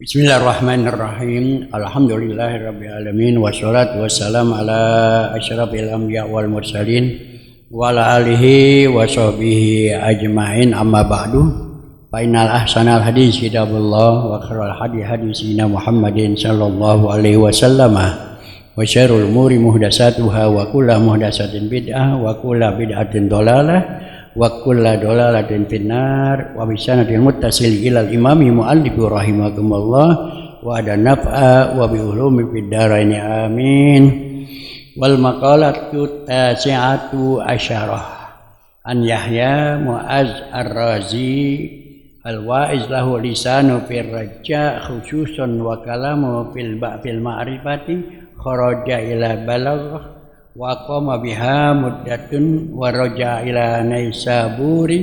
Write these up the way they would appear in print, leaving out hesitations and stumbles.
Bismillahirrahmanirrahim. Alhamdulillahirabbil alamin wassalatu wassalamu ala asyrafil anbiya wal mursalin wa ala alihi wa sahbihi ajmain, amma ba'du. Fa innal ahsanal hadis kitabullah wa khairal hadi hadisina Muhammadin sallallahu alaihi wasallam wa syarrul umuri muhdatsatuha wa kullu muhdatsatin bid'ah wa kullu bid'atin dhalalah wa kullu dhalalatin finnar wa bisanadil muttasil ilal imami muallif rahimakumullah wa ada naf'a wa bi ulumi fid dharain amin. Wal maqalatu tasi'atu asyarah an Yahya Mu'az ar-Razi al-wa'iz lahu lisanu fir raja khususan wa kalamu fil ma'rifati kharaja ila balagh wa qama biha muddatun wa raja ila Naisaburi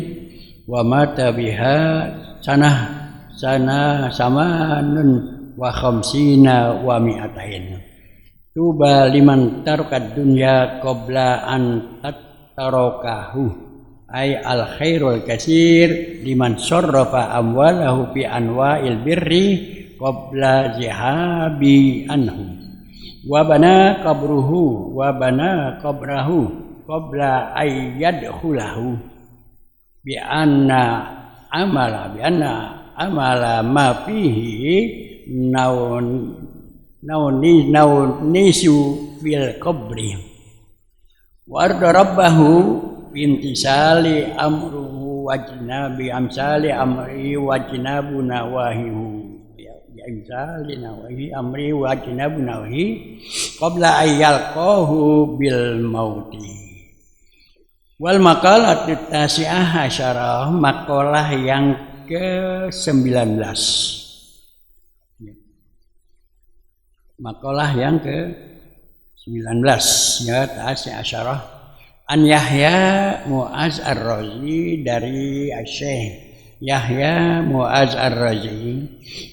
wa mata biha sana samanun wa khamsina wa mi'atain. Tuba liman tarkad dunya qabla an tatarakahu ay al khairul katsir liman sarrafa amwalahu fi anwa'il birri qabla zihabi anhu wa bana qabrahu qabla ayyadkhulahu bi anna amala ma fihi nisu fil qabri wa arda rabbahu bintisali amruhu wajnabi amsali amri wajnabu nawahihu amri wa jinabu nawahi qabla ayyalqahu bil mauti. Wal maqalatu tasi'ah asyarah, makalah yang ke-19. Makalah yang ke-19 ya, tasi'ah asyarah an Yahya Mu'az ar-Razi dari Syekh Yahya Mu'az ar-Razi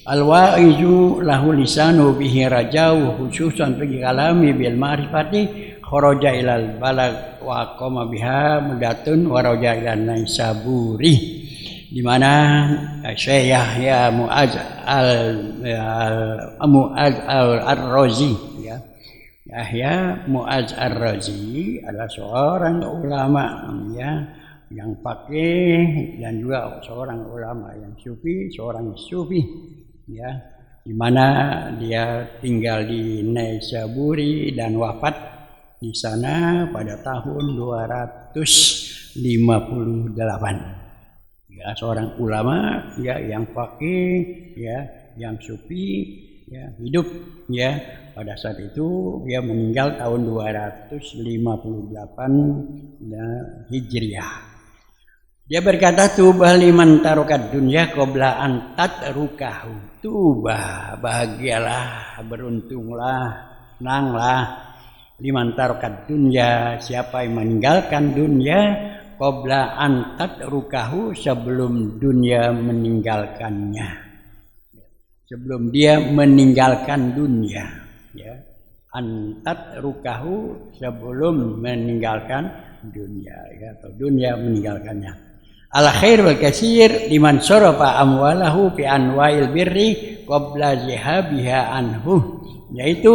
al-wa'izu lahu lisanu bihi rajau khususan fi kalami bil ma'rifati kharaja ilal balag wa qama biha mudatun wa raja ila Naisaburi, di mana Syekh Yahya Mu'az ar-Razi ya. Yahya Mu'az ar-Razi adalah seorang ulama ya, yang faqih dan juga seorang ulama yang seorang sufi ya, di mana dia tinggal di Naisaburi dan wafat di sana pada tahun 258 ya, seorang ulama ya yang faqih ya, yang sufi ya, hidup ya pada saat itu. Dia meninggal tahun 258 Hijriah. Dia berkata, tubah liman tarokat dunya qabla an tatrukahu. Tubah, bahagialah, beruntunglah, senanglah liman tarokat dunya, siapa yang meninggalkan dunia qabla an tatrukahu, sebelum dunia meninggalkannya, sebelum dia meninggalkan dunia ya. An tatrukahu, sebelum meninggalkan dunia ya, atau dunia meninggalkannya. Al khairul katsir liman sarafa amwalahu fi anwa'il birri qabla zihabiha anhu, yaitu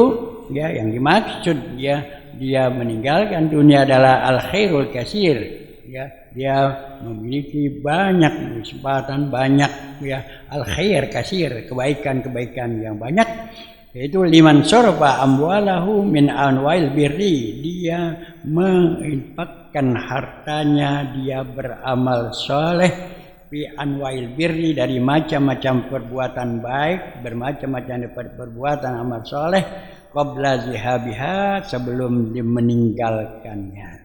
ya yang dimaksud ya dia meninggalkan dunia adalah al khairul katsir ya, dia memiliki banyak kesempatan, banyak ya, al khair katsir, kebaikan-kebaikan yang banyak, yaitu liman sarafa amwalahu min anwa'il birri, dia menginfakkan hartanya, dia beramal soleh fi anwa'il birri, dari macam-macam perbuatan baik, bermacam-macam perbuatan amal soleh qabla zihabiha, sebelum dia meninggalkannya.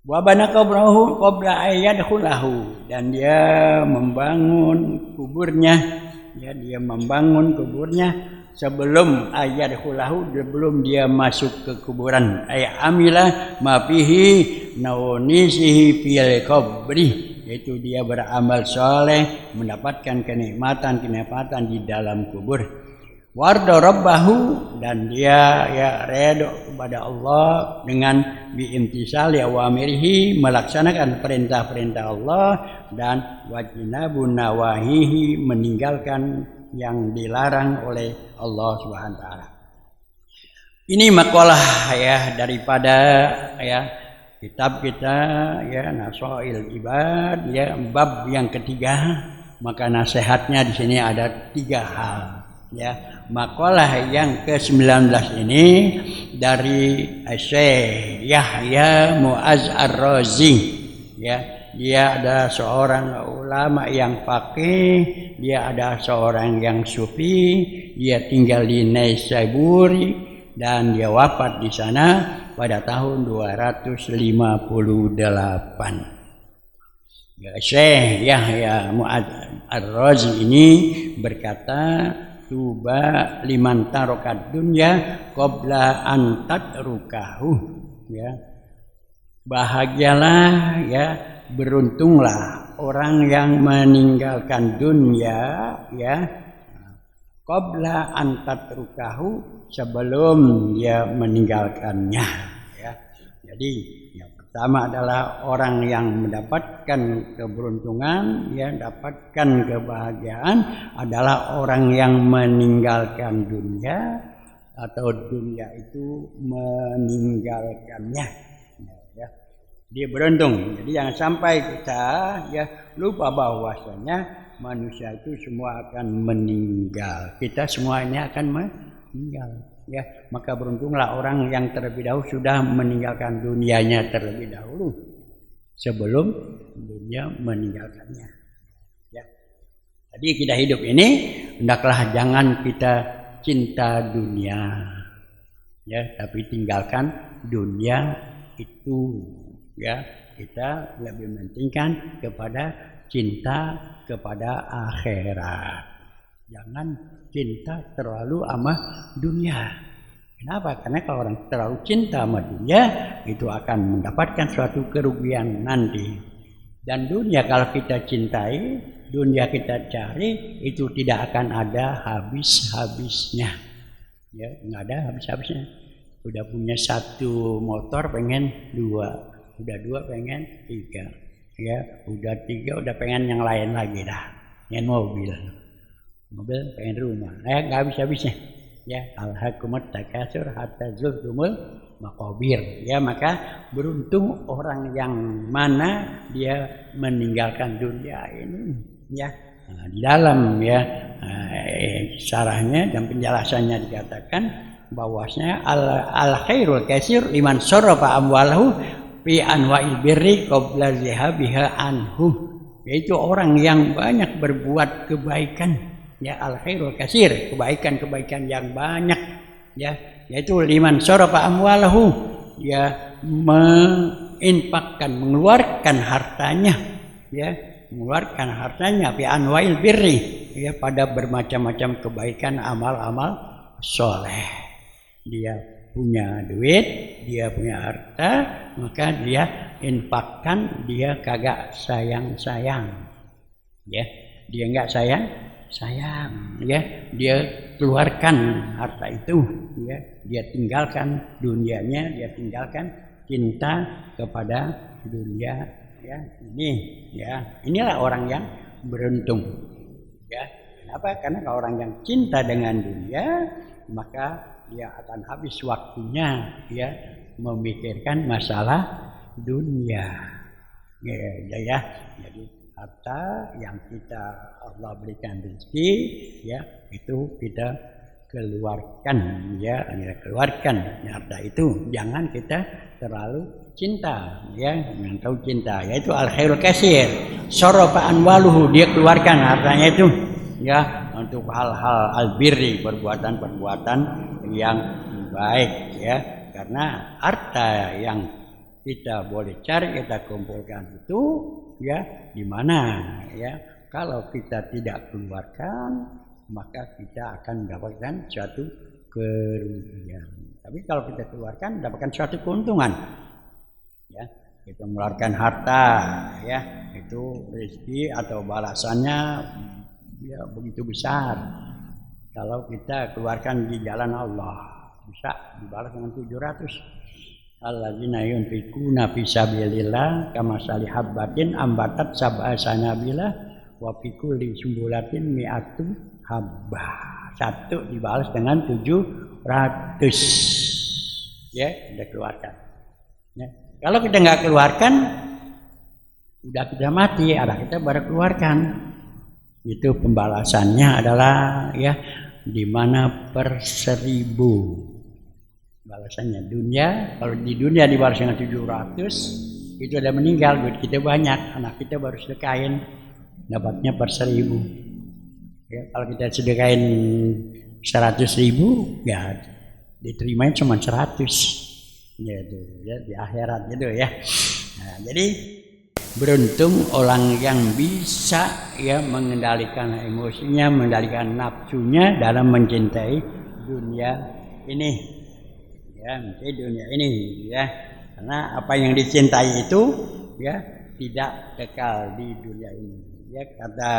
Wa bana qabrahu qabla ayyadkhulahu, dan dia membangun kuburnya ya, dia membangun kuburnya sebelum ayyadkhulahu, sebelum dia masuk ke kuburan. Ay amila ma fihi naunisihi fil qabri, yaitu dia beramal soleh, mendapatkan kenikmatan di dalam kubur. Warda rabbahu, dan dia ya redha kepada Allah dengan biimtisali awamirihi, melaksanakan perintah-perintah Allah, dan wajinabun nawahihi, meninggalkan yang dilarang oleh Allah Subhanahu wa taala. Ini makalah ya daripada ya kitab kita ya Nasail Ibad ya bab yang ketiga. Maka nasihatnya di sini ada 3 hal ya. Makalah yang ke-19 ini dari Syekh Yahya Mu'adz Ar-Razi ya. Dia ada seorang ulama yang faqih, dia ada seorang yang sufi, dia tinggal di Naisaburi dan dia wafat di sana pada tahun 258. Ya, Syekh Yahya Mu'adz Ar-Razi ini berkata, tuba liman tarokat dunya qabla an tatrukahu ya. Bahagialah ya, beruntunglah orang yang meninggalkan dunia ya qabla an tatrukahu, sebelum dia meninggalkannya ya. Jadi yang pertama adalah orang yang mendapatkan keberuntungan ya, dapatkan kebahagiaan adalah orang yang meninggalkan dunia atau dunia itu meninggalkannya. Dia beruntung. Jadi jangan sampai kita ya lupa bahwasanya manusia itu semua akan meninggal. Kita semua ini akan meninggal. Ya, maka beruntunglah orang yang terlebih dahulu sudah meninggalkan dunianya terlebih dahulu sebelum dunia meninggalkannya. Ya. Jadi kita hidup ini hendaklah jangan kita cinta dunia. Ya, tapi tinggalkan dunia itu. Ya, kita lebih mementingkan kepada cinta kepada akhirat. Jangan cinta terlalu sama dunia. Kenapa? Karena kalau orang terlalu cinta sama dunia itu akan mendapatkan suatu kerugian nanti. Dan dunia kalau kita cintai, dunia kita cari itu tidak akan ada habis-habisnya. Ya, nggak ada habis-habisnya. Udah punya 1 motor pengen 2. Udah 2 pengen 3 ya, udah 3 udah pengen yang lain lagi dah, pengen mobil pengen rumah, nggak habis-habisnya ya. Alhaakumut takatsur hatta zurtumul maqabir ya. Maka beruntung orang yang mana dia meninggalkan dunia ini ya. Nah, di dalam ya syarahnya dan penjelasannya dikatakan bahwasanya al khairul katsir liman sarafa amwalahu fi anwa'il birri qabla zihabiha anhu, yaitu orang yang banyak berbuat kebaikan ya, al khairul katsir, kebaikan-kebaikan yang banyak ya, yaitu liman sarafa amwalahu ya, menginfakkan, mengeluarkan hartanya ya, mengeluarkan hartanya fi anwa'il birri ya, pada bermacam-macam kebaikan, amal-amal soleh. Dia punya duit, dia punya harta, maka dia infakkan, dia kagak sayang-sayang ya, dia enggak sayang ya, dia keluarkan harta itu ya, dia tinggalkan dunianya, dia tinggalkan cinta kepada dunia ya. Ini ya, inilah orang yang beruntung ya. Kenapa? Karena kalau orang yang cinta dengan dunia maka dia akan habis waktunya ya memikirkan masalah dunia ya. Jadi harta yang kita Allah berikan rezeki ya, itu kita keluarkan ya, keluarkan harta itu. Jangan kita terlalu cinta ya, yang tahu cinta yaitu al khairul katsir sarafa anwaluhu, dia keluarkan hartanya itu ya untuk hal-hal albirri, perbuatan-perbuatan yang baik ya. Karena harta yang kita boleh cari, kita kumpulkan itu ya di mana ya, kalau kita tidak keluarkan maka kita akan mendapatkan suatu kerugian. Tapi kalau kita keluarkan mendapatkan suatu keuntungan ya. Kita mengeluarkan harta ya, itu rezeki atau balasannya ya begitu besar. Kalau kita keluarkan di jalan Allah bisa dibalas dengan 700. Alladzina yunfikuna fi sabilillah kamasali habbatin ambatat sab'a sanabila wa fi kulli sumbulatin mi'atu habbah. 1 dibalas dengan 700. Ya, udah keluarkan. Ya. Kalau kita nggak keluarkan, udah kita mati, ada kita baru keluarkan. Itu pembalasannya adalah ya di mana per 1000 balasannya. Dunia, kalau di dunia dibalas dengan 700, itu udah meninggal, duit kita banyak, anak kita baru sedekahin, dapatnya per 1000. Ya, kalau kita sedekahin 100.000, ya diterimanya cuma 100. Ya, itu, ya di akhirat gitu ya. Nah, jadi beruntung orang yang bisa ya mengendalikan emosinya, mengendalikan nafsunya dalam mencintai dunia ini. Ya, mencintai dunia ini ya. Karena apa yang dicintai itu ya tidak kekal di dunia ini. Ya, kata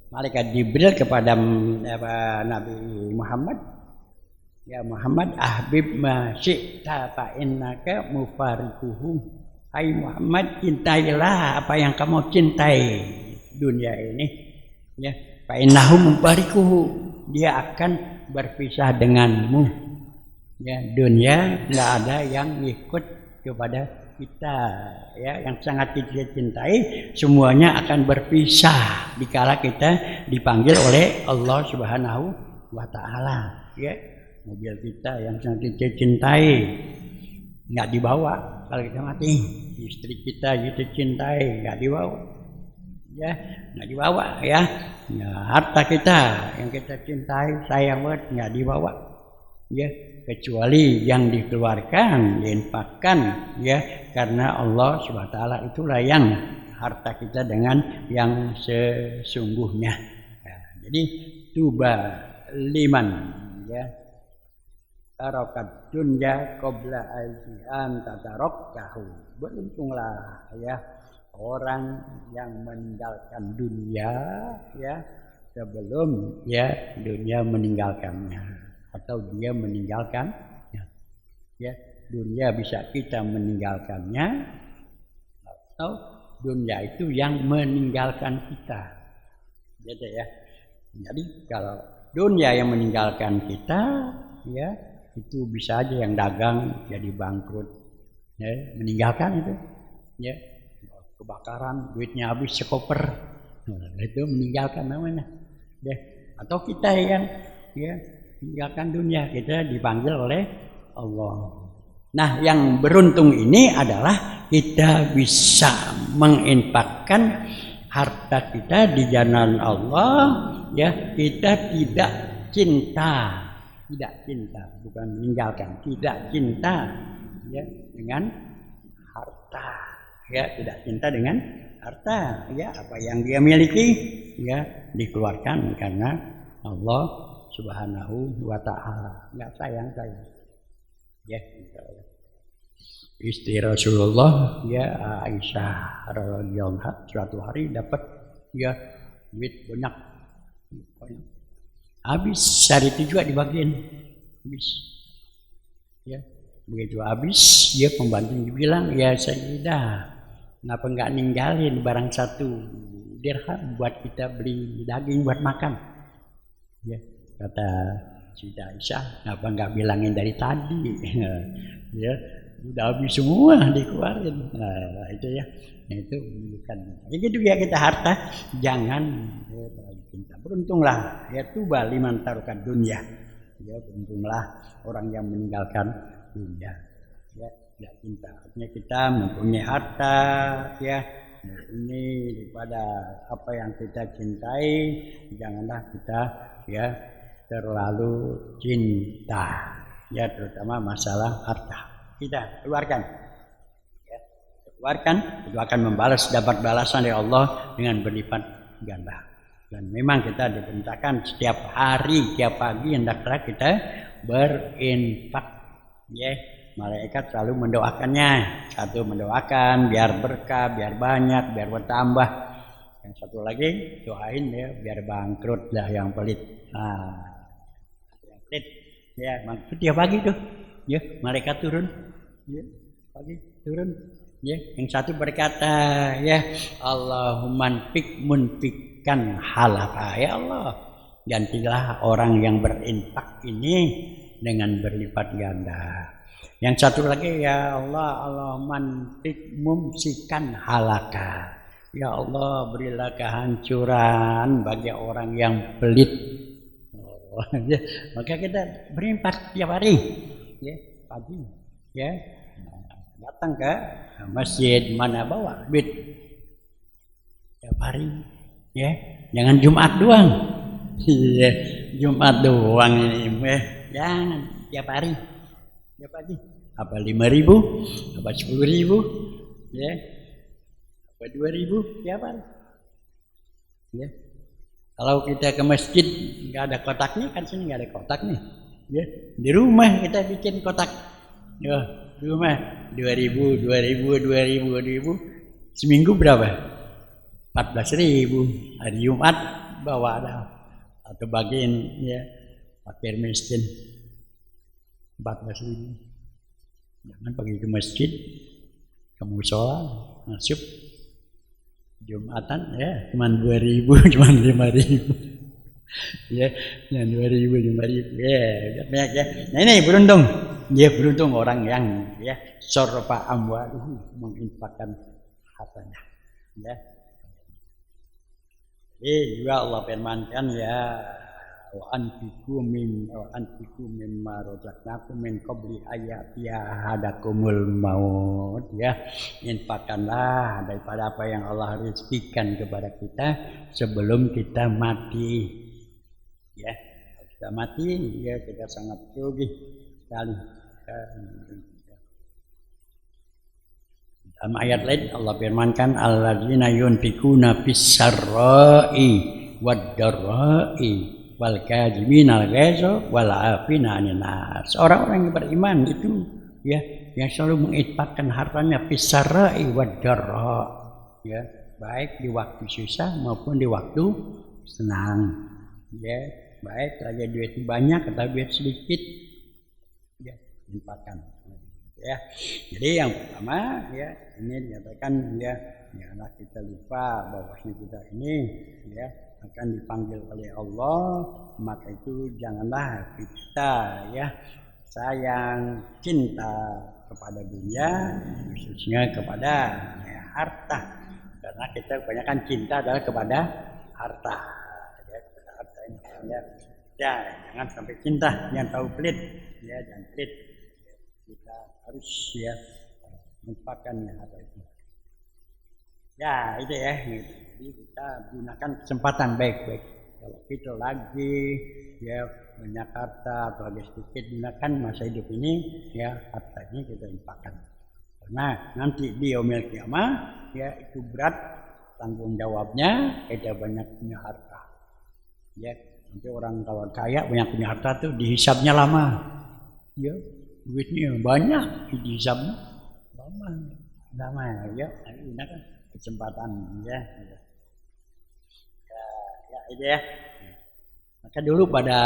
malaikat Jibril kepada Nabi Muhammad, ya Muhammad, ahbib ma syi'ta fa innaka mufarikuhum. Hai Muhammad, cintailah apa yang kamu cintai dunia ini. Ya, fa innahu mufarikuhu, dia akan berpisah denganmu. Ya, dunia enggak ada yang ikut kepada kita, ya, yang sangat kita cintai semuanya akan berpisah dikala kita dipanggil oleh Allah Subhanahu wa taala, ya. Mobil kita yang sangat kita cintai nggak dibawa kalau kita mati, istri kita kita cintai nggak dibawa, ya, nggak dibawa, ya. Ya, harta kita yang kita cintai sayang banget nggak dibawa, ya, kecuali yang dikeluarkan, diinfakkan, ya, karena Allah Subhanahu wa taala itulah yang harta kita dengan yang sesungguhnya. Ya, jadi tuba liman, ya, tarokat dunya qabla an tatarokkahu. Beruntunglah ya orang yang meninggalkan dunia ya sebelum ya dunia meninggalkannya, atau dia meninggalkan ya dunia bisa kita meninggalkannya, atau dunia itu yang meninggalkan kita, gitu ya. Jadi kalau dunia yang meninggalkan kita, ya itu bisa aja yang dagang jadi bangkrut, ya, meninggalkan itu, ya, kebakaran duitnya habis sekoper, nah, itu meninggalkan namanya, ya. Atau kita yang ya meninggalkan dunia, kita dipanggil oleh Allah. Nah, yang beruntung ini adalah kita bisa menginfakkan harta kita di jalan Allah, ya. Kita tidak cinta, bukan meninggalkan, tidak cinta ya dengan harta, ya, tidak cinta dengan harta, ya, apa yang dia miliki ya dikeluarkan karena Allah Subhanahu wa taala, enggak sayang saya. Ya, istri Rasulullah ya Aisyah radhiyallahu anha suatu hari dapat ya duit banyak. Habis hari itu juga dibagiin, habis, ya, begitu habis dia pembantu bilang, ya Sayyidah, kenapa nggak ninggalin barang 1 dirham buat kita beli daging buat makan, ya, kata Sayyidah Aisyah, kenapa nggak bilangin dari tadi, ya, udah habis semua dikeluarin, nah, itu ya. Nah, itu bukan. Jadi ya kita harta jangan cinta. Beruntunglah ya tuba liman tarukan dunia. Ya, beruntunglah orang yang meninggalkan dunia. Ya, tidak cinta. Artinya kita mempunyai harta, ya, ini daripada apa yang kita cintai, janganlah kita ya terlalu cinta. Ya, terutama masalah harta. Kita keluarkan. Keluarkan, itu akan membalas, dapat balasan dari Allah dengan berlipat ganda. Dan memang kita diperintahkan setiap hari, tiap pagi hendaklah kita berinfak. Ya, malaikat selalu mendoakannya. 1 mendoakan biar berkah, biar banyak, biar bertambah. Yang satu lagi doain ya biar bangkrut lah yang pelit. Nah, yang pelit, ya bangkrut tiap pagi tuh. Ya, malaikat turun. Ya, pagi turun. Ya, yang satu berkata, ya Allahumma munfikkan halaka, ya Allah, gantilah orang yang berinfak ini dengan berlipat ganda. Yang satu lagi, ya Allah, Allah mantik mumsikan halaka. Ya Allah, berilah kehancuran bagi orang yang pelit. Maka kita berinfak tiap hari, ya, pagi, ya, datang ke masjid, mana bawa duit tiap hari, ya, jangan Jumat doang. Iya, Jumat doang ini, jangan tiap hari, tiap pagi. Apa 5.000, apa 10.000, ya, apa 2.000 tiap hari, ya. Kalau kita ke masjid nggak ada kotaknya, kan sini nggak ada kotak nih, ya. Di rumah kita bikin kotak, ya, di rumah 2.000, 2.000, seminggu berapa? 14.000. Hari Jumat bawa ada atau bagian, ya, fakir miskin 14.000. Jangan pergi ke masjid, ke mushola, masuk Jumatan, ya, cuma 2.000, cuma 5.000, ya, cuma 2.000, 5.000, ya, banyak, ya. Nah ini beruntung, ya, beruntung orang yang, ya, sorfa amwaluhu, menginfakkan hartanya, ya. Jadi juga Allah firmankan, ya, wa anfiqu mimma razaqnakum min qabli ayati ahadakumul maut, ya. Infakkanlah daripada apa yang Allah rezekikan kepada kita sebelum kita mati, ya. Kalau kita mati, ya, kita sangat rugi sekali. Dalam ayat lain Allah firmankan, alladzina yunfikuna fis-sarra'i wad-dharra'i wal kadhiminal ghaiza wal 'afina 'anil nas. Orang-orang yang beriman itu, ya, yang selalu menginfakkan hartanya fis-sarra'i wad-dharra, ya, baik di waktu susah maupun di waktu senang, ya, baik lagi duit banyak atau duit sedikit, ya, infakkan, ya. Jadi yang pertama, ya, ini dinyatakan, ya, janganlah kita lupa bahwasanya kita ini, ya, akan dipanggil oleh Allah. Maka itu janganlah kita, ya, sayang, cinta kepada dunia, khususnya kepada, ya, harta, karena kita kebanyakan cinta adalah kepada harta, ya, kepada harta ini, ya. Ya, jangan sampai cinta, jangan tahu pelit, ya, jangan pelit. Kita harus, ya, menginfakkannya harta itu. Ya, itu, ya, gitu. Jadi kita gunakan kesempatan baik-baik. Kalau kita lagi, ya, banyak harta atau lagi sedikit, gunakan masa hidup ini, ya, harta ini kita infakkan. Karena nanti di yaumil qiyamah, ya, itu berat tanggung jawabnya kita banyak punya harta, ya. Nanti orang kalau kaya banyak punya harta tuh dihisabnya lama, ya, duitnya banyak, dihisabnya lama, ya. Gunakan kesempatan, ya. Ya, itu, ya. Maka dulu pada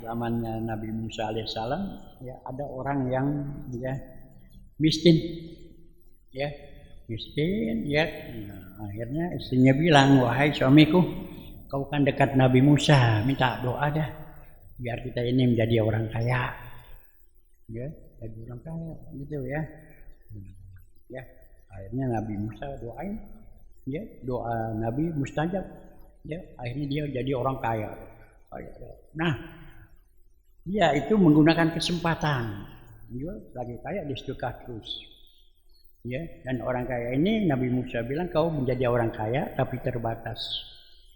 zamannya Nabi Musa alaihissalam, ya, ada orang yang, ya, miskin, ya, miskin, ya. Nah, akhirnya istrinya bilang, wahai suamiku, kau kan dekat Nabi Musa, minta doa dah biar kita ini menjadi orang kaya, ya, jadi orang kaya, gitu, ya. Ya, akhirnya Nabi Musa doain, ya, doa Nabi mustajab, ya, akhirnya dia jadi orang kaya. Nah, dia itu menggunakan kesempatan, dia lagi kaya disedekah terus, ya. Dan orang kaya ini Nabi Musa bilang, kau menjadi orang kaya tapi terbatas,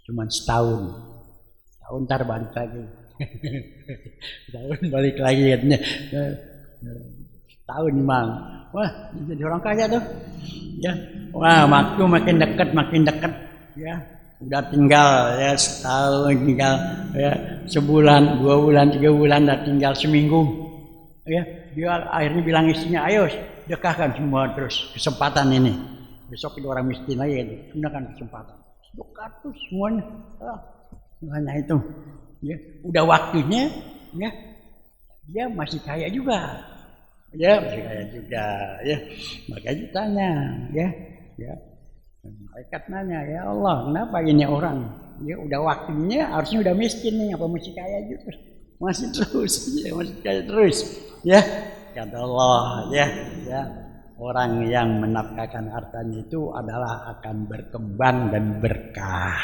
cuma setahun ntar balik lagi. Setahun balik lagi, katanya. Setahun Imam, wah, jadi orang kaya tuh, ya. Wah, waktu makin dekat, ya. Udah tinggal, ya, setahun, tinggal, ya, sebulan, 2 bulan, 3 bulan, udah tinggal seminggu, ya. Dia akhirnya bilang istrinya, ayo dekahkan semua terus kesempatan ini, besok itu orang miskin lagi, gunakan kesempatan, dekat terus semuanya, hanya itu, ya. Udah waktunya, ya, dia masih kaya juga, ya, masih kaya juga, ya. Makanya tanya, ya, ya. Malaikat nanya, ya Allah, kenapa ini orang Ya udah waktunya harusnya udah miskin nih, apa mesti kaya juga? Masih terus, ya, masih kaya terus. Ya, kata Allah ya. Orang yang menafkahkan hartanya itu adalah akan berkembang dan berkah.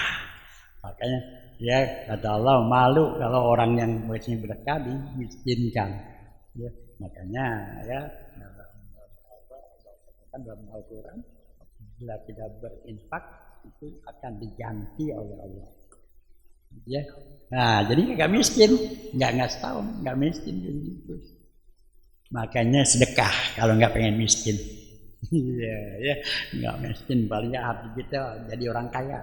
Makanya ya kata Allah malu kalau orang yang masih berkah dimiskinkan. Ya, makanya ya dalam Al-Quran bila kita berinfak itu akan diganti oleh Allah. Ya, nah jadi nggak miskin, nggak setahun, nggak miskin gitu. Makanya sedekah kalau nggak pengen miskin. Iya, ya, nggak miskin paling hati kita jadi orang kaya.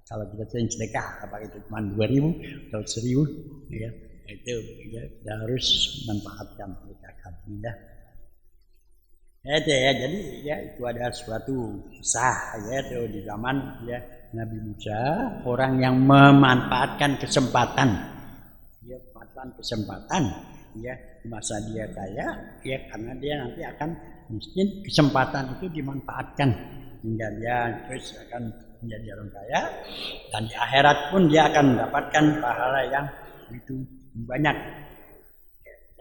Kalau kita sering sedekah, apa itu cuma 2.000 atau 1.000, ya itu ya, kita harus manfaatkan sedekah. Ya, jadi ya itu ada suatu kisah ya itu di zaman ya Nabi Musa, orang yang memanfaatkan kesempatan, ya manfaatkan kesempatan, ya masa dia kaya, ya karena dia nanti akan miskin, kesempatan itu dimanfaatkan hingga dia terus akan menjadi orang kaya dan di akhirat pun dia akan mendapatkan pahala yang itu banyak.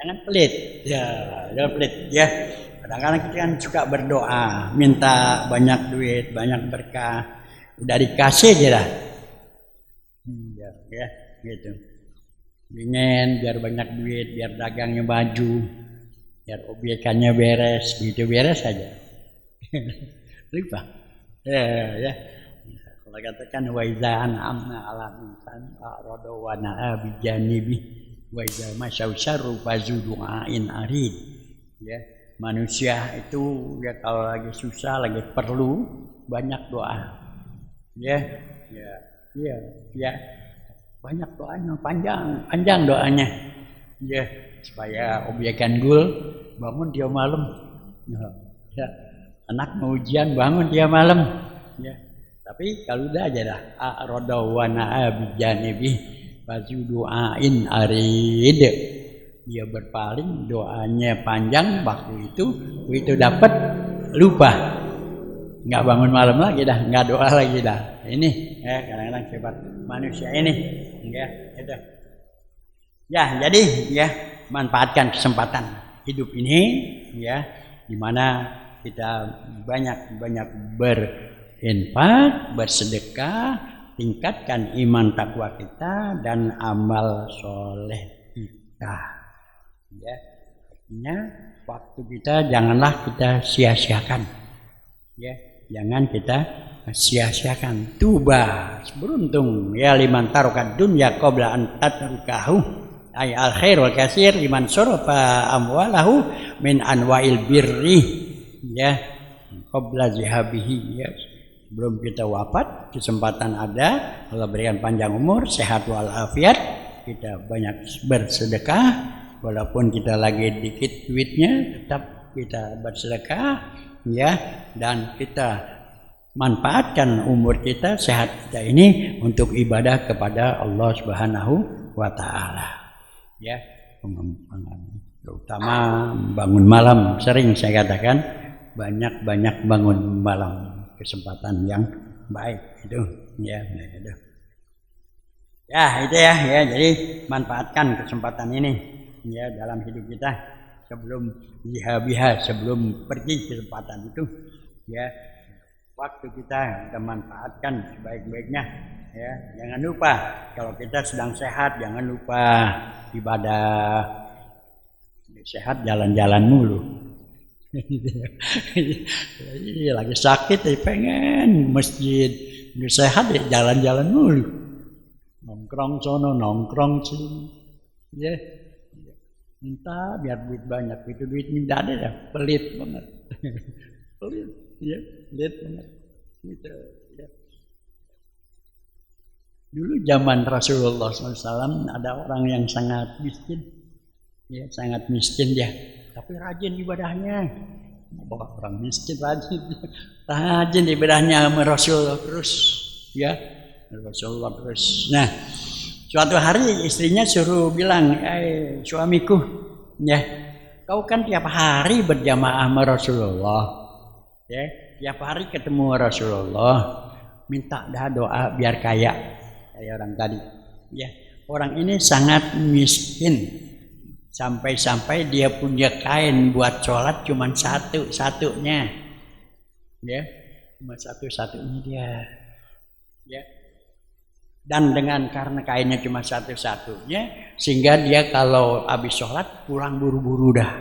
Jangan pelit, ya jangan pelit, ya. Kadang-kadang kita kan suka berdoa, minta banyak duit, banyak berkah, udah dikasih aja dah. Ya, gitu. Ingin biar banyak duit, biar dagangnya maju, biar obyekannya beres, begitu beres saja. Lupa. Ya. Kalau katakan wa iza an'amna 'ala insan a'rada wa na'a bi janibi wa iza masyausyarru fazudu'ain arid. Ya, manusia itu ya kalau lagi susah, lagi perlu banyak doa. Ya. Banyak doanya, panjang doanya. Ya, supaya obyekan gul bangun dia malam. Ya. Anak mau ujian bangun dia malam. Ya. Tapi kalau udah aja dah a'rada wa na'a bi janibi fazudu'ain arid. Dia berpaling, doanya panjang, waktu itu dapat lupa, nggak bangun malam lagi dah, nggak doa lagi dah. Ini ya kadang-kadang sifat manusia ini, ya itu. Ya jadi ya manfaatkan kesempatan hidup ini, ya dimana kita banyak berinfak, bersedekah, tingkatkan iman takwa kita dan amal soleh kita. Ya, artinya waktu kita janganlah kita sia-siakan. Ya, jangan kita sia-siakan. Tuba, beruntung ya liman taraka dunya qabla an tatrukahu. Ay al khair wal katsir liman sarafa amwalahu min anwa'il birri. Ya, qabla zihabihi ya. Sebelum kita wafat, kesempatan ada, Allah berikan panjang umur, sehat walafiat, kita banyak bersedekah. Walaupun kita lagi dikit duitnya, tetap kita bersedekah, ya, dan kita manfaatkan umur kita, sehat kita ini untuk ibadah kepada Allah Subhanahu wa Ta'ala. Ya, terutama bangun malam, sering saya katakan banyak bangun malam, kesempatan yang baik itu, ya, itu. Ya, itu ya, jadi manfaatkan kesempatan ini. Ya dalam hidup kita sebelum biha sebelum pergi kesempatan itu, ya waktu kita manfaatkan sebaik-baiknya. Ya jangan lupa kalau kita sedang sehat, jangan lupa ibadah. Sehat jalan-jalan mulu. Lagi sakit pengen masjid, nggak sehat ya jalan-jalan mulu, nongkrong sono nongkrong sini, ya. Minta biar duit banyak, itu duit minta ada ya, pelit banget. Pelit, ya, pelit banget. Gitu, ya. Dulu zaman Rasulullah SAW ada orang yang sangat miskin, ya sangat miskin dia, tapi rajin ibadahnya. Orang miskin rajin ibadahnya sama Rasulullah terus, ya Rasulullah terus. Nah. Suatu hari istrinya suruh bilang, suamiku, ya, kau kan tiap hari berjamaah sama Rasulullah, ya, tiap hari ketemu Rasulullah, minta dah doa biar kaya. kayak orang tadi. Ya, orang ini sangat miskin sampai-sampai dia punya kain buat sholat cuma satu-satunya. Ya, cuma satu-satunya dia. Ya. Dan karena kainnya cuma satu-satunya, sehingga dia kalau habis sholat pulang buru-buru dah.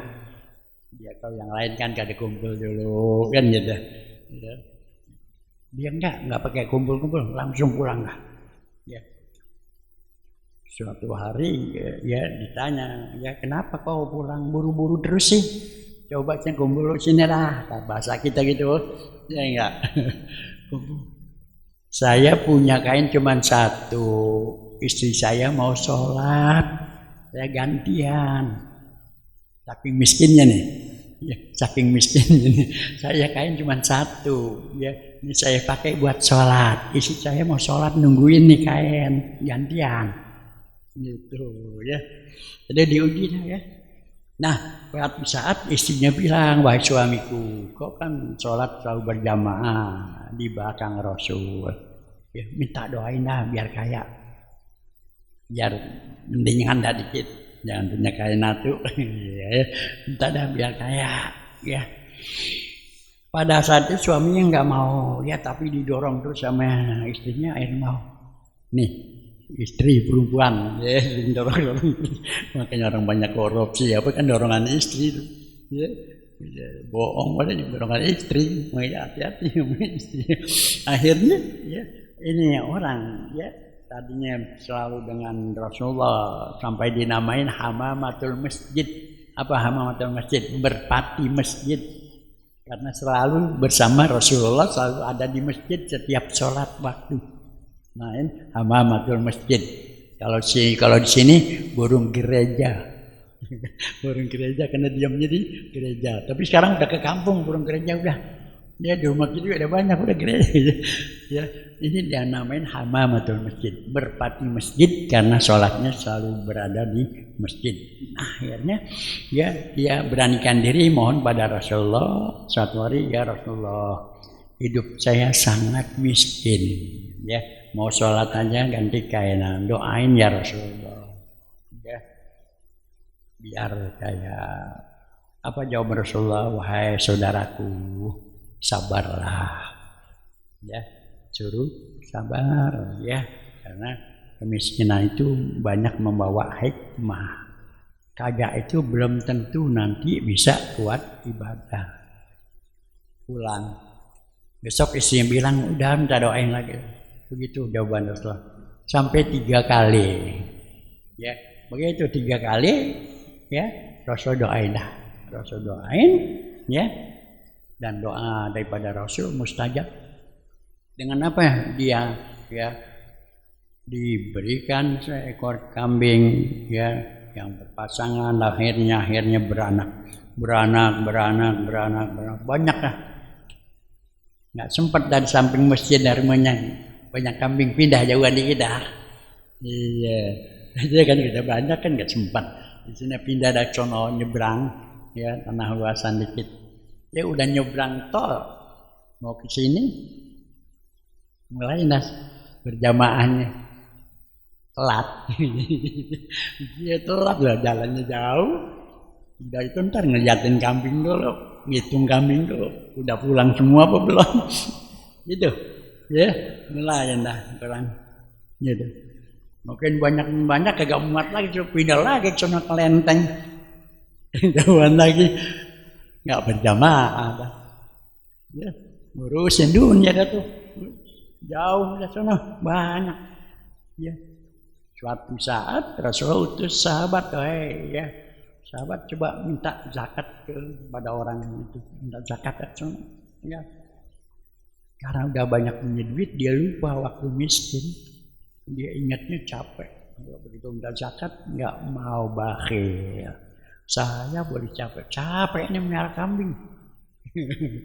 Ya, kalau yang lain kan kada kumpul dulu kan gitu. Ya. Dia enggak pakai kumpul-kumpul, langsung pulang dah. Ya. Suatu hari ya ditanya, ya kenapa kau pulang buru-buru terus sih? Coba saya kumpul sini lah, bahasa kita gitu. Ya enggak. Saya punya kain cuma satu, istri saya mau sholat, saya gantian. Saking miskinnya nih, ya, saking miskinnya nih. Saya kain cuma satu, ya, ini saya pakai buat sholat. Istri saya mau sholat nungguin nih kain gantian, gitu ya. Jadi diuji ya. Nah, suatu saat istrinya bilang, wahai suamiku, kau kan sholat selalu berjamaah di belakang Rasul. Ya, minta doain dah biar kaya, biar mendingan dah dikit. Jangan punya kain natu, ya, minta dah biar kaya, ya. Pada saat itu suaminya nggak mau, ya, tapi didorong terus sama istrinya, akhirnya mau. Nih, istri perempuan, ya, didorong, makanya orang banyak korupsi, apa kan dorongan istri, ya, bohong, boleh dorongan istri, makanya hati-hati sama istri. Akhirnya, ya, ini orang, ya. Tadinya selalu dengan Rasulullah sampai dinamain hamamatul masjid. Apa hamamatul masjid? Merpati masjid. Karena selalu bersama Rasulullah, selalu ada di masjid setiap sholat waktu. Main hamamatul masjid. Kalau di sini burung gereja. Burung gereja karena diamnya di gereja. Tapi sekarang udah ke kampung burung gereja udah. Dia di rumah kita ada banyak udah gereja. Ya, ini dia namain hamamatul masjid, merpati masjid karena sholatnya selalu berada di masjid. Akhirnya dia beranikan diri mohon pada Rasulullah. Suatu hari, ya Rasulullah, hidup saya sangat miskin, ya, mau sholat aja ganti kainan, doain ya Rasulullah, ya, biar saya. Apa jawab Rasulullah? Wahai saudaraku, sabarlah, ya, suruh sabar, ya, karena kemiskinan itu banyak membawa hikmah. Kagak itu belum tentu nanti bisa kuat ibadah. Pulang besok istrinya bilang udah minta doain lagi, begitu jawaban Rasulullah sampai 3 kali, ya, begitu 3 kali, ya, Rasul doain dah, Rasul doain, ya. Dan doa daripada Rasul mustajab. Dengan apa dia, ya, diberikan seekor kambing, ya, yang berpasangan, akhirnya beranak banyak lah. Nggak sempat dari samping masjid dari rumahnya banyak kambing pindah jauhan dikit dah. Iya, dia kan kita banyak kan nggak sempat. Di sini pindah dari sono nyebrang, ya, tanah luasan dikit. Ya udah nyebrang tol mau ke sini mulai berjamaahnya telat. Dia telat lah, jalannya jauh. Udah itu ntar ngeliatin kambing dulu, ngitung kambing dulu, udah pulang semua apa belum? Gitu, ya, mulai perang, gitu. Mungkin banyak kagak muat lagi, suruh pindah lagi ke sana ke Lenteng, jauhan lagi. Nggak berjamaah, ya, ngurusin dunia dah tuh, jauh dari sana banyak, ya. Suatu saat Rasulullah utus sahabat, ya, sahabat coba minta zakat kepada orang itu, minta zakat, ya. Karena udah banyak punya duit, dia lupa waktu miskin, dia ingatnya capek, begitu minta zakat nggak mau bakhil. Saya boleh capek ini melihara kambing.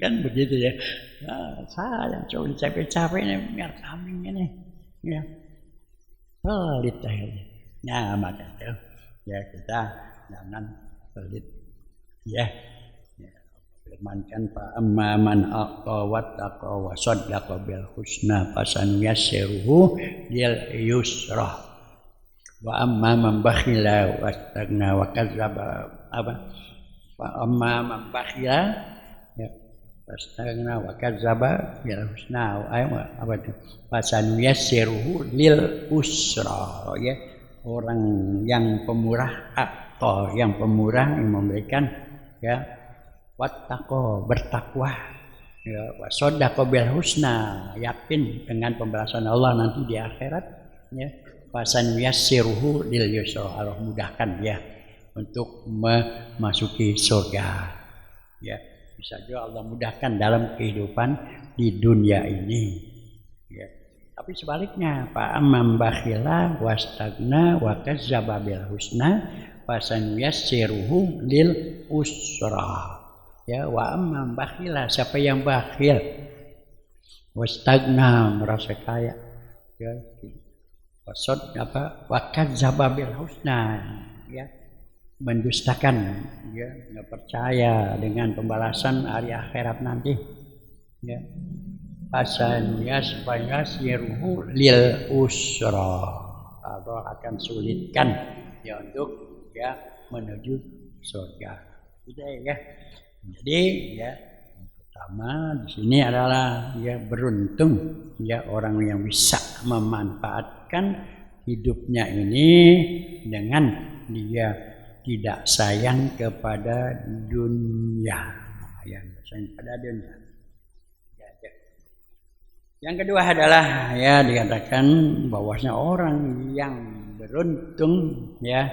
Kan begitu ya. Nah, saya coba capek ini melihara kambing ini. Ya. Pelit akhirnya. Nah, makanya ya kita jangan pelit. Ya. firmankan fa amma man aqta wattaqa wa saddaqa bil husna fasanuyassiruhu lil yusra wa amma man bakhila wastagna wa kadzdzaba fa amma man bakhila wastagna wa kadzdzaba bil husna apa itu fasanuyassiruhu lil usra ya orang yang pemurah atau yang pemurah yang memberikan ya wattaqo bertakwa ya wasodaqo bil husna yakin dengan pembalasan Allah nanti di akhirat ya fasan yassiruhu lil yusra Allah mudahkan ya untuk memasuki surga ya bisa juga Allah mudahkan dalam kehidupan di dunia ini ya tapi sebaliknya fa amman bakhila wastagna wa kadzdzaba bil husna fasanuyassiruhu lil usra ya wa amman bakhila siapa yang bakhil wastagna merasa kaya ya wasod apa wa kadzdzaba bil husna ya mendustakan ya enggak percaya dengan pembalasan hari akhirat nanti ya fasanuyassiruhu lil usra Allah akan sulitkan ya untuk ya menuju surga. Gitu ya. Jadi ya pertama di sini adalah ya beruntung ya orang yang bisa memanfaatkan hidupnya ini dengan dia tidak sayang kepada dunia. Yang sayang pada dunia. Yang kedua adalah ya dikatakan bahwasanya orang yang beruntung ya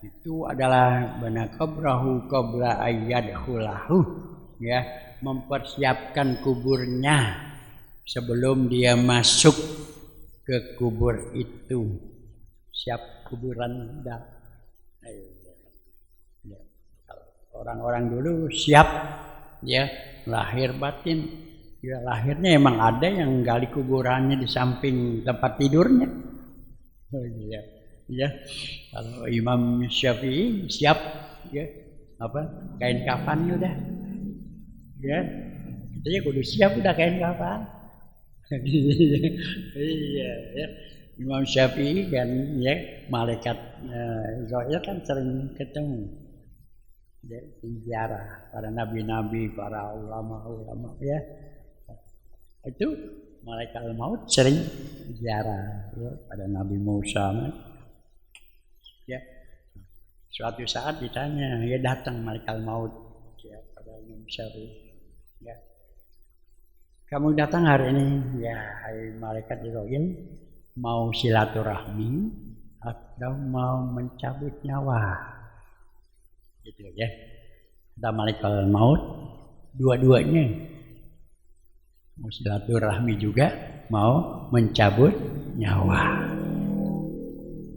itu adalah bana qabrahu qabla ayyadkhulahu ya mempersiapkan kuburnya sebelum dia masuk ke kubur itu siap kuburan dah orang-orang dulu siap ya lahir batin ya lahirnya emang ada yang gali kuburannya di samping tempat tidurnya. Oh iya. Ya. Kalau Imam Syafi'i siap ya apa kain kafan udah. Ya. Katanya kudu siap udah kain kafan. Iya ya. Imam Syafi'i kan ya malaikat Israil kan sering ketemu. Ya, ziarah para nabi-nabi, para ulama-ulama ya. Itu malaikat maut sering ziarah ya, pada Nabi Musa ya suatu saat ditanya ya datang malaikat maut ya pada Imam Syafi'i ya kamu datang hari ini ya hai malaikat Israil mau silaturahmi atau mau mencabut nyawa gitu ya ada malaikat maut dua-duanya mau silaturahmi juga mau mencabut nyawa.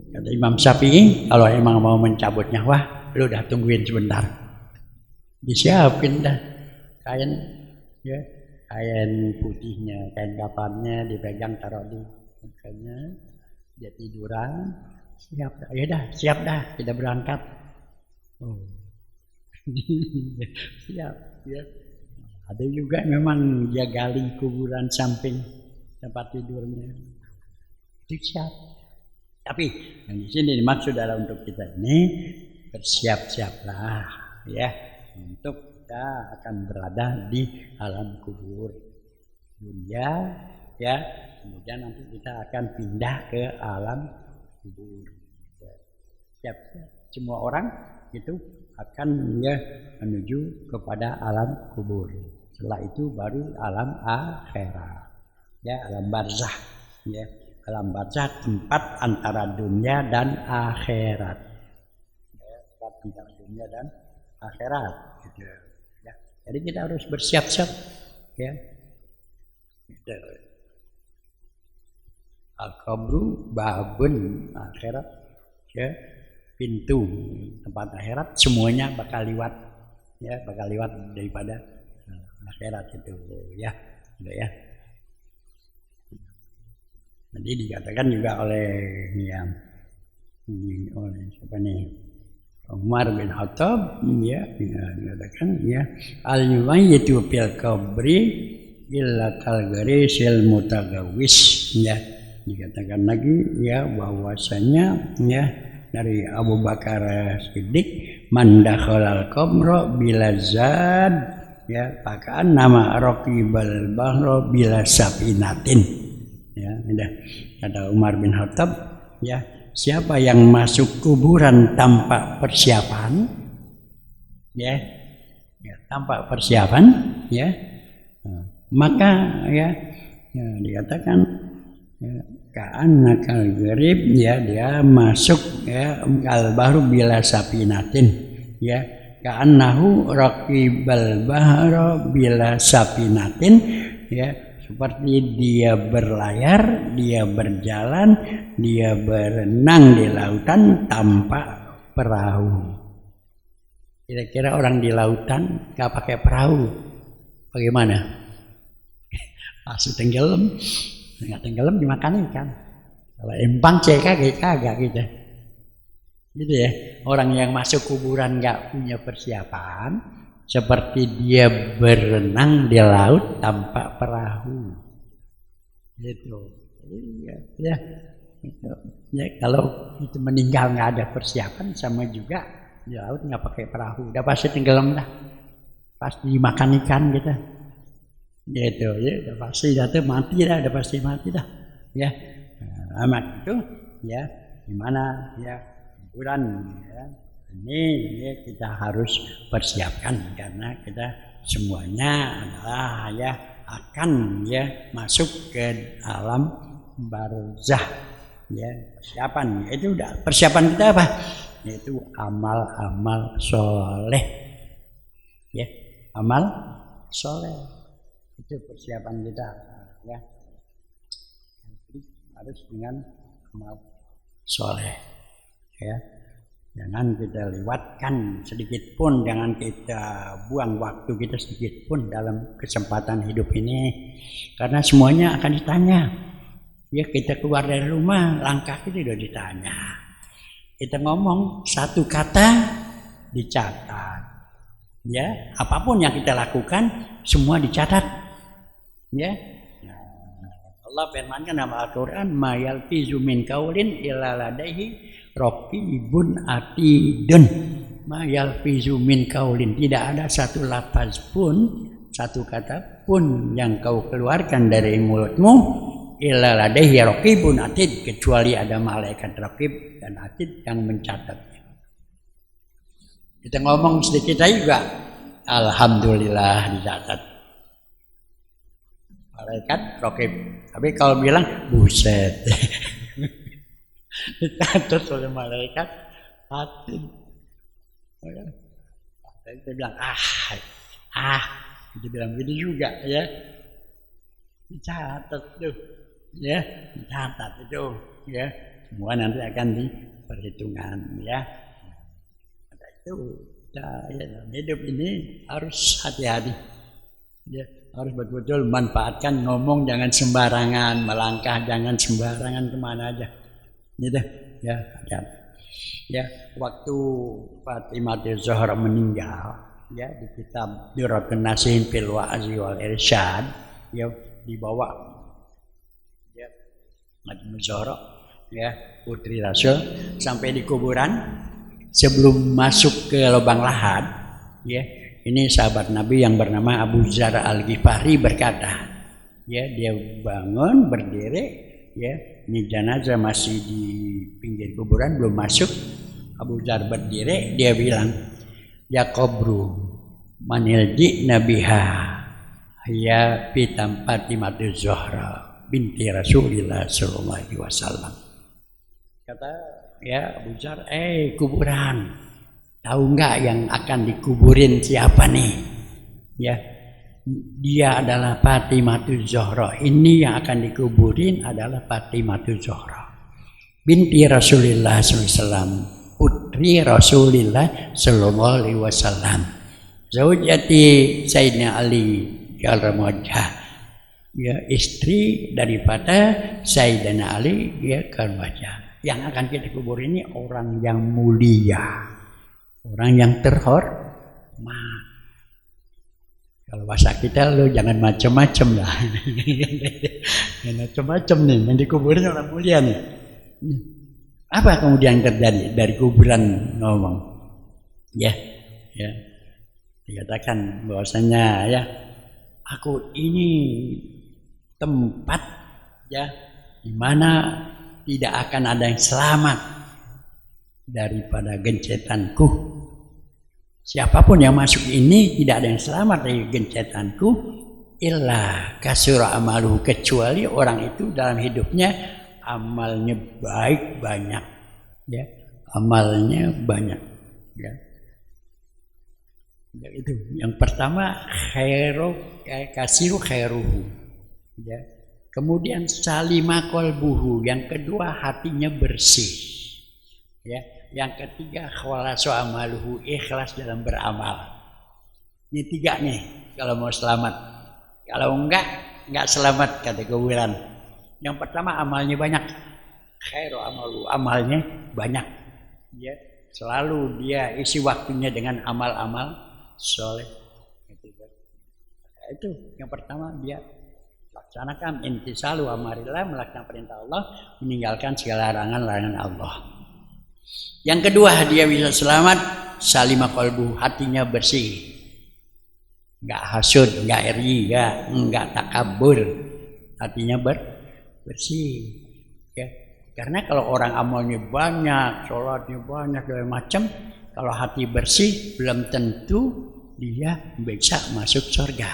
Kata Imam Syafi'i, kalau emang mau mencabut nyawa, lu udah tungguin sebentar. Disiapin dah kain, ya, kain putihnya, kain kafannya dipegang taruh di mukanya, dia tiduran, siap dah, ya dah, siap dah, kita berangkat. Oh. Siap, ya. Ada juga memang dia gali kuburan samping tempat tidurnya. Itu siap. Tapi yang di sini dimaksud adalah untuk kita ini bersiap-siaplah ya untuk kita akan berada di alam kubur dunia ya. Kemudian nanti kita akan pindah ke alam kubur. Siap. Semua orang itu akan ya menuju kepada alam kubur. Setelah itu baru alam akhirat. Ya, alam barzah. Ya, alam barzah tempat antara dunia dan akhirat. Ya, tempat antara dunia dan akhirat. Gitu. Ya. Jadi kita harus bersiap-siap. Ya. Gitu. Al-qabru babun akhirat. Ya. Pintu tempat akhirat semuanya bakal liwat. Ya, bakal liwat daripada akhirat itu ya, gitu ya. Nanti dikatakan juga oleh ya oleh siapa nih Umar bin Khattab ya mengatakan ya al-mayyitu fil qabri illa kal garisil mutagawis ya, dikatakan lagi ya bahwasanya ya dari Abu Bakar Siddiq man dakhalal qabra bila zad ya pakaan nama raqibal bahra bila sapinatin ya udah kata Umar bin Khattab ya siapa yang masuk kuburan tanpa persiapan ya tanpa persiapan ya maka ya dikatakan ya, ka'anna kal gharib ya dia masuk ya al bahru bila sapinatin ya ka'annahu raqibal bahra bila sapinatin ya seperti dia berlayar, dia berjalan, dia berenang di lautan tanpa perahu. Kira-kira orang di lautan nggak pakai perahu, bagaimana? Pasti tenggelam, nggak tenggelam dimakan ikan. Kalau empang kagak gitu. Gitu ya. Orang yang masuk kuburan nggak punya persiapan, seperti dia berenang di laut tanpa perahu. Gitu. Ya. Ya kalau itu meninggal nggak ada persiapan sama juga di laut nggak pakai perahu, udah pasti tenggelam dah. Pasti dimakan ikan gitu. Gitu ya, udah pasti jatuh mati dah, udah pasti mati dah. Ya, amat itu ya gimana ya kuburan ya. Ini kita harus persiapkan karena kita semuanya adalah ya akan ya masuk ke alam barzah ya persiapan itu udah persiapan kita apa? Yaitu amal-amal soleh ya amal soleh. Itu persiapan kita ya harus dengan amal soleh ya jangan kita lewatkan sedikit pun, jangan kita buang waktu kita sedikit pun dalam kesempatan hidup ini karena semuanya akan ditanya ya kita keluar dari rumah langkah kita sudah ditanya kita ngomong satu kata dicatat ya apapun yang kita lakukan semua dicatat. Ya, Allah firmankan dalam Al-Quran, "Ma yalfizu min qaulin illa ladaihi raqibun atidun." Ma yalfizu min qaulin, tidak ada satu lafaz pun, satu kata pun yang kau keluarkan dari mulutmu illa ladaihi raqibun atid, kecuali ada malaikat raqib dan atid yang mencatatnya. Kita ngomong sedikit aja juga, alhamdulillah dicatat. Malaikat raqib. Tapi kalau bilang buset. Dicatat oleh malaikat atid. Kita bilang kita bilang gitu juga ya. Dicatat tuh. Ya, dicatat itu ya. Semua nanti akan diperhitungkan ya. Itu ya, hidup ini harus hati-hati. Ya. Harus betul-betul manfaatkan ngomong jangan sembarangan, melangkah jangan sembarangan kemana aja. Gitu ya. Ya, waktu Fatimah Az-Zahra meninggal ya di kitab Durratun Nasihin fil Wa'zi wal Irsyad ya dibawa ya Fatimah Az-Zahra ya putri Rasul sampai di kuburan sebelum masuk ke lubang lahat ya. Ini sahabat Nabi yang bernama Abu Dzar Al-Ghifari berkata, ya dia bangun berdiri, ya ini jenazah masih di pinggir kuburan belum masuk. Abu Dzar berdiri, dia bilang, ya qabru manilji nabiha ya fitam Fatimatu Zahra binti Rasulillah sallallahu alaihi wasallam. Kata ya Abu Dzar, kuburan. Tahu nggak yang akan dikuburin siapa nih? Ya, dia adalah Fatimatu Zahra. Ini yang akan dikuburin adalah Fatimatu Zahra binti Rasulullah SAW, putri Rasulullah Sallallahu Alaihi Wasallam, zaujati Sayyidina Ali Karramadha, ya istri daripada Sayyidina Ali ya Karramadha. Yang akan kita kubur ini orang yang mulia. orang yang terhormat. Kalau bahasa kita lu jangan macam-macam lah. Jangan macam-macam nih, yang dikuburnya orang mulia nih. Apa kemudian terjadi dari kuburan ngomong? Ya, dikatakan bahwasanya ya, aku ini tempat ya di mana tidak akan ada yang selamat daripada gencetanku. Siapapun yang masuk ini tidak ada yang selamat dari gencetanku illa kasura amaluhu, kecuali orang itu dalam hidupnya amalnya baik banyak, ya, amalnya banyak, ya. Ya, itu yang pertama, kasiru khairuhu, ya. Kemudian salima qalbuhu, yang kedua hatinya bersih, ya. Yang ketiga khalasu amaluhu, ikhlas dalam beramal. Ini 3 nih kalau mau selamat. Kalau enggak selamat kata kuburan. Yang pertama amalnya banyak, khairu amalu, amalnya banyak, ya. Selalu dia isi waktunya dengan amal-amal soleh. Itu yang pertama, dia laksanakan intisalu amarillah, melaksanakan perintah Allah, meninggalkan segala larangan Allah. Yang kedua, dia bisa selamat salima qalbu, hatinya bersih, nggak hasud, nggak iri, nggak takabur, hatinya bersih, ya. Karena kalau orang amalnya banyak, sholatnya banyak, segala macam, kalau hati bersih belum tentu dia bisa masuk surga.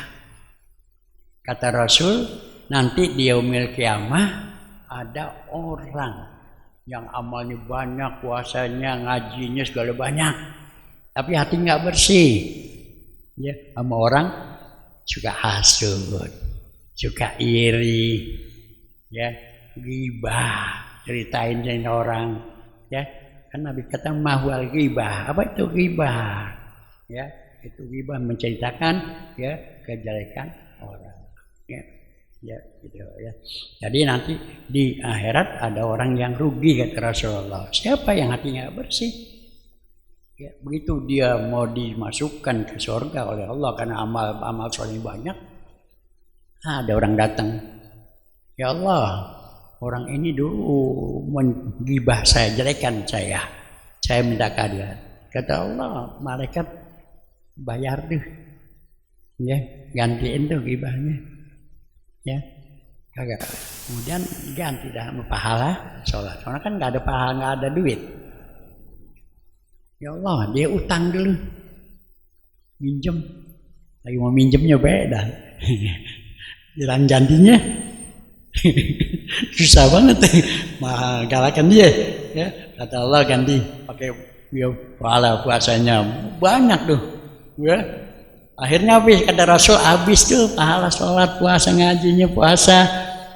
Kata Rasul, nanti di yaumil kiamah ada orang yang amalnya banyak, puasanya, ngajinya segala banyak, tapi hati nggak bersih, ya, sama orang suka hasud, suka iri, ya, ghibah, ceritain orang, ya. Kan Nabi kata mahwal ghibah. Apa itu ghibah? Ya, itu ghibah, menceritakan ya kejelekan orang, ya. Ya, gitu ya. Jadi nanti di akhirat ada orang yang rugi kata Rasulullah. Siapa yang hatinya bersih? Ya, begitu dia mau dimasukkan ke surga oleh Allah karena amal soleh banyak. Ada orang datang, ya Allah, orang ini dulu menggibah saya, jelekan saya minta keadilan. Kata Allah, malaikat bayar deh, ya, gantiin tuh gibahnya. Ya, kagak. Kemudian ganti dah pahala sholat. Karena kan nggak ada pahala, nggak ada duit. Ya Allah, dia utang dulu, minjem. Lagi mau minjemnya beda. Jalan gantinya susah banget. Mah galakan dia. Ya, kata Allah ganti pakai pahala puasanya banyak tuh. Ya. Akhirnya habis, kata Rasul, habis tuh pahala sholat, puasa, ngajinya, puasa,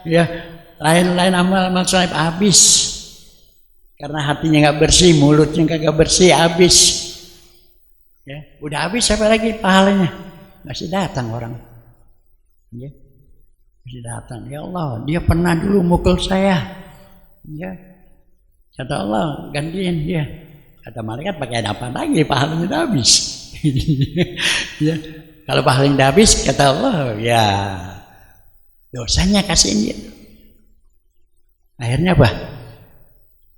ya, lain-lain amal soleh habis. Karena hatinya nggak bersih, mulutnya kagak bersih, habis. Ya, udah habis, apa lagi pahalanya? Masih datang orang, ya, masih datang. Ya Allah, dia pernah dulu mukul saya, ya. Kata Allah, gantiin dia. Kata malaikat, pakai ada apa lagi? Pahalanya udah habis. Ya, kalau pahalanya udah habis, kata Allah, ya dosanya kasihin dia. Akhirnya apa?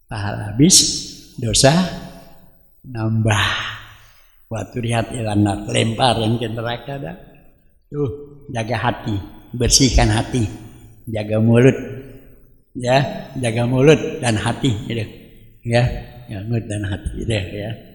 Pahala habis, dosa nambah. Waktu lihat ilanar, lemparin ke neraka dah. Tuh, jaga hati, bersihkan hati, jaga mulut, ya, jaga mulut dan hati, gitu. Ya, mulut dan hati, gitu ya.